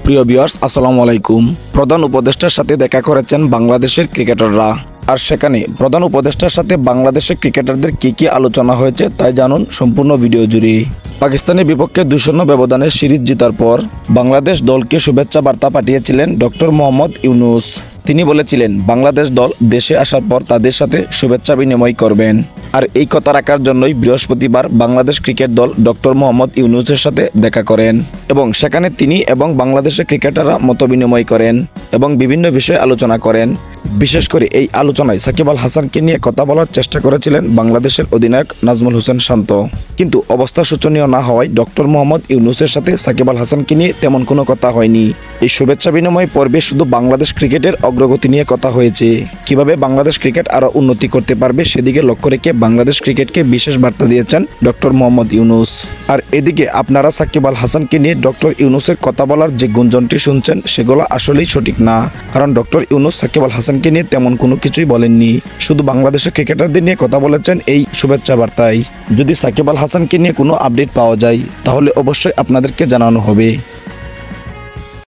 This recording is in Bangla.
প্রিয় ভিউয়ার্স, আসসালামু আলাইকুম। প্রধান উপদেষ্টার সাথে দেখা করেছেন বাংলাদেশের ক্রিকেটাররা। আর সেখানে প্রধান উপদেষ্টার সাথে বাংলাদেশের ক্রিকেটারদের কি আলোচনা হয়েছে তাই জানুন সম্পূর্ণ ভিডিও জুড়ে। পাকিস্তানের বিপক্ষে 2-0 ব্যবধানে সিরিজ জেতার পর বাংলাদেশ দলকে শুভেচ্ছা বার্তা পাঠিয়েছিলেন ডক্টর মোহাম্মদ ইউনূস। তিনি বলেছিলেন বাংলাদেশ দল দেশে আসার পর তাদের সাথে শুভেচ্ছা বিনিময় করবেন। আর এই কথা রাখার জন্যই বৃহস্পতিবার বাংলাদেশ ক্রিকেট দল ডক্টর মোহাম্মদ ইউনূসের সাথে দেখা করেন এবং সেখানে তিনি এবং বাংলাদেশের ক্রিকেটাররা মত বিনিময় করেন এবং বিভিন্ন বিষয়ে আলোচনা করেন। বিশেষ করে এই আলোচনায় সাকিব আল হাসানকে নিয়ে কথা বলার চেষ্টা করেছিলেন বাংলাদেশের অধিনায়ক নাজমুল হোসেন শান্ত। কিন্তু অবস্থা শোচনীয় না হওয়ায় ডক্টর মোহাম্মদ ইউনূসের সাথে সাকিব আল হাসানকে নিয়ে তেমন কোনো কথা হয়নি। এই শুভেচ্ছা বিনিময় পর্বে শুধু বাংলাদেশ ক্রিকেটের অগ্রগতি নিয়ে কথা হয়েছে। কিভাবে বাংলাদেশ ক্রিকেট আরও উন্নতি করতে পারবে সেদিকে লক্ষ্য রেখে বাংলাদেশ ক্রিকেটকে বিশেষ বার্তা দিয়েছেন ডক্টর মোহাম্মদ ইউনূস। আর এদিকে আপনারা সাকিব আল হাসানকে নিয়ে ডক্টর ইউনূসের কথা বলার যে গুঞ্জনটি শুনছেন সেগুলো আসলেই সঠিক না। কারণ ডক্টর ইউনূস সাকিব আল হাসানকে নিয়ে তেমন কোনো কিছুই বলেননি, শুধু বাংলাদেশের ক্রিকেটারদের নিয়ে কথা বলেছেন এই শুভেচ্ছা বার্তায়। যদি সাকিব আল হাসানকে নিয়ে কোনো আপডেট পাওয়া যায় তাহলে অবশ্যই আপনাদেরকে জানানো হবে।